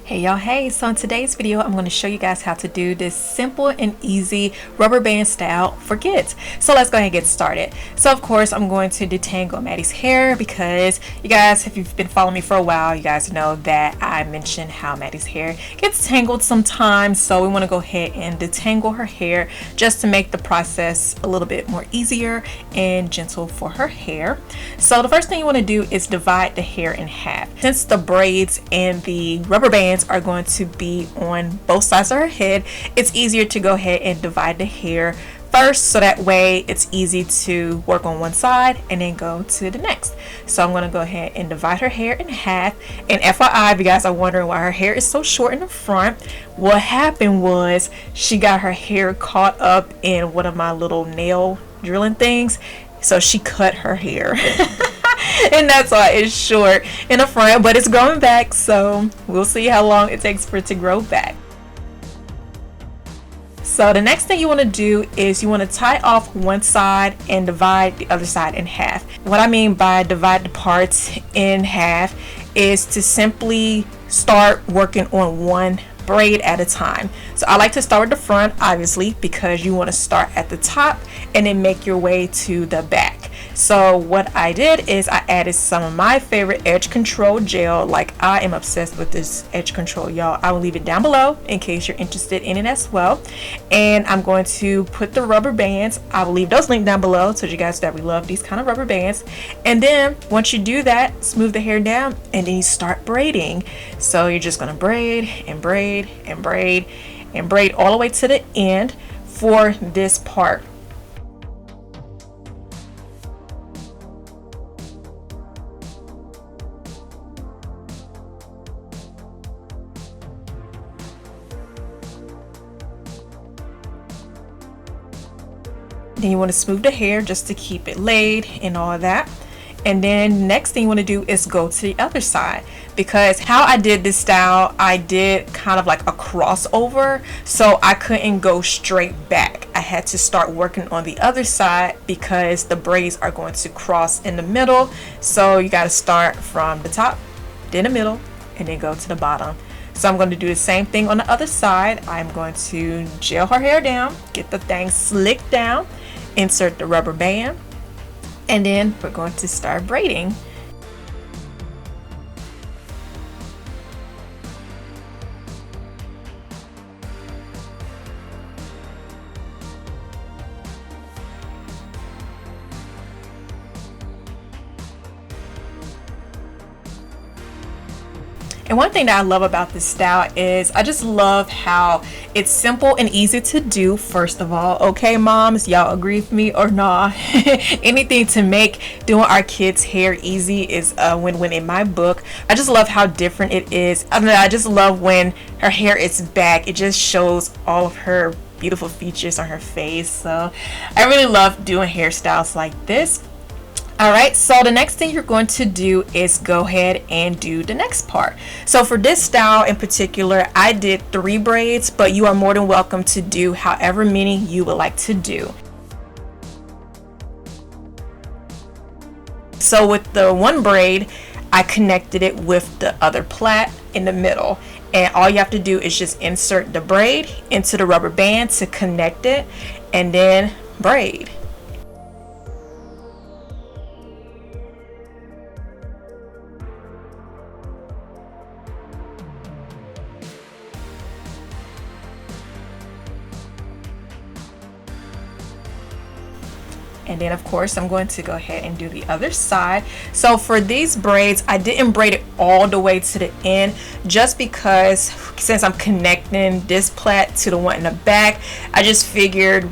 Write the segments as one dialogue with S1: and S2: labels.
S1: Hey y'all, hey, so in today's video I'm going to show you guys how to do this simple and easy rubber band style for kids. So let's go ahead and get started. So of course I'm going to detangle Maddie's hair because you guys, if you've been following me for a while, you guys know that I mentioned how Maddie's hair gets tangled sometimes. So we want to go ahead and detangle her hair just to make the process a little bit more easier and gentle for her hair. So the first thing you want to do is divide the hair in half. Since the braids and the rubber bands are going to be on both sides of her head, it's easier to go ahead and divide the hair first, so that way it's easy to work on one side and then go to the next. So I'm going to go ahead and divide her hair in half. And FYI, if you guys are wondering why her hair is so short in the front, what happened was she got her hair caught up in one of my little nail drilling things, so she cut her hair. And that's why it's short in the front, but it's growing back, so we'll see how long it takes for it to grow back. So the next thing you want to do is you want to tie off one side and divide the other side in half. What I mean by divide the parts in half is to simply start working on one braid at a time. So I like to start with the front, obviously, because you want to start at the top and then make your way to the back. So what I did is I added some of my favorite edge control gel. Like, I am obsessed with this edge control, y'all. I will leave it down below in case you're interested in it as well. And I'm going to put the rubber bands, I will leave those linked down below so you guys know that we love these kind of rubber bands. And then once you do that, smooth the hair down and then you start braiding. So you're just going to braid and braid and braid and braid all the way to the end for this part. Then you want to smooth the hair just to keep it laid and all that. And then next thing you want to do is go to the other side, because how I did this style, I did kind of like a crossover, so I couldn't go straight back. I had to start working on the other side because the braids are going to cross in the middle. So you got to start from the top, then the middle, and then go to the bottom. So I'm going to do the same thing on the other side. I'm going to gel her hair down, get the thing slicked down, insert the rubber band, and then we're going to start braiding. And one thing that I love about this style is I just love how it's simple and easy to do, first of all. Okay, moms, y'all agree with me or not? Anything to make doing our kids' hair easy is a win-win in my book. I just love how different it is. I just love when her hair is back. It just shows all of her beautiful features on her face. So I really love doing hairstyles like this. Alright, so the next thing you're going to do is go ahead and do the next part. So for this style in particular, I did 3 braids, but you are more than welcome to do however many you would like to do. So with the one braid, I connected it with the other plait in the middle. And all you have to do is just insert the braid into the rubber band to connect it and then braid. And then of course I'm going to go ahead and do the other side. So for these braids, I didn't braid it all the way to the end, just because since I'm connecting this plait to the one in the back, I just figured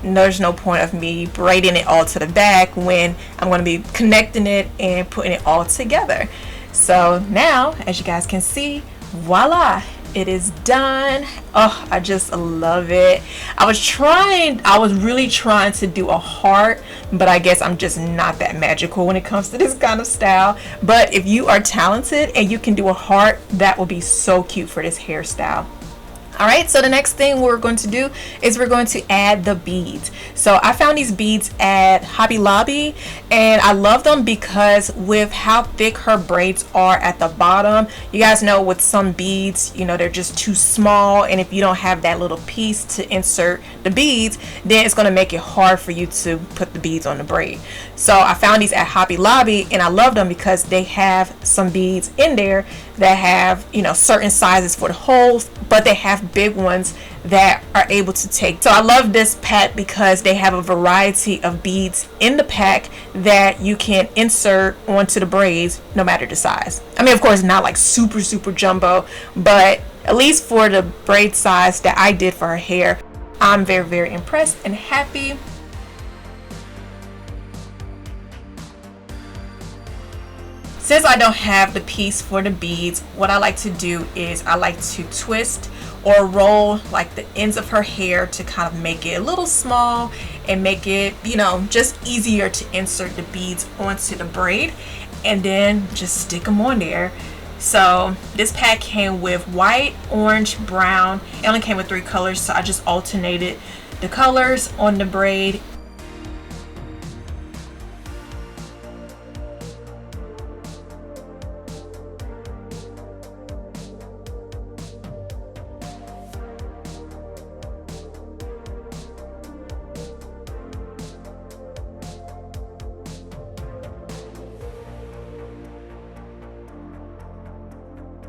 S1: there's no point of me braiding it all to the back when I'm going to be connecting it and putting it all together. So now, as you guys can see, voila, it is done. Oh, I just love it. I was really trying to do a heart, but I guess I'm just not that magical when it comes to this kind of style. But if you are talented and you can do a heart, that will be so cute for this hairstyle. All right, so the next thing we're going to do is we're going to add the beads. So I found these beads at Hobby Lobby, and I love them because with how thick her braids are at the bottom, you guys know with some beads, you know, they're just too small, and if you don't have that little piece to insert the beads, then it's going to make it hard for you to put the beads on the braid. So I found these at Hobby Lobby, and I love them because they have some beads in there that have, you know, certain sizes for the holes, but they have big ones that are able to take. So I love this pack because they have a variety of beads in the pack that you can insert onto the braids no matter the size. I mean, of course, not like super jumbo, but at least for the braid size that I did for her hair, I'm very impressed and happy. Since I don't have the piece for the beads, what I like to do is I like to twist or roll like the ends of her hair to kind of make it a little small and make it, you know, just easier to insert the beads onto the braid, and then just stick them on there. So this pack came with white, orange, brown. It only came with 3 colors, so I just alternated the colors on the braid.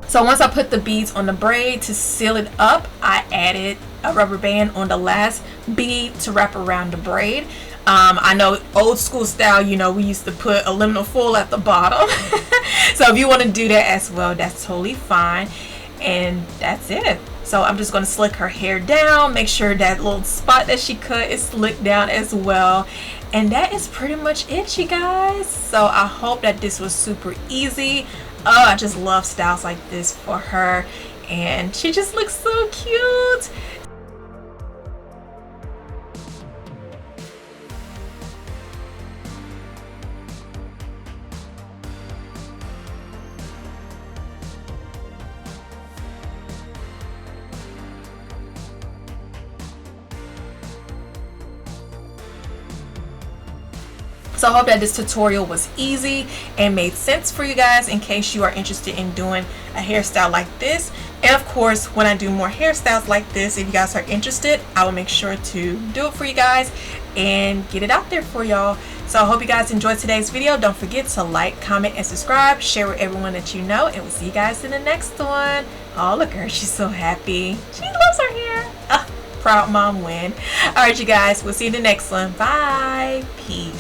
S1: So once I put the beads on the braid to seal it up, I added a rubber band on the last bead to wrap around the braid. I know old school style, you know, we used to put aluminum foil at the bottom. So if you want to do that as well, that's totally fine. And that's it. So I'm just going to slick her hair down, make sure that little spot that she cut is slicked down as well. And that is pretty much it, you guys. So I hope that this was super easy. Oh, I just love styles like this for her, and she just looks so cute. So I hope that this tutorial was easy and made sense for you guys in case you are interested in doing a hairstyle like this. And of course, when I do more hairstyles like this, if you guys are interested, I will make sure to do it for you guys and get it out there for y'all. So I hope you guys enjoyed today's video. Don't forget to like, comment, and subscribe. Share with everyone that you know, and we'll see you guys in the next one. Oh, look at her. She's so happy. She loves her hair. Proud mom win. All right, you guys. We'll see you in the next one. Bye. Peace.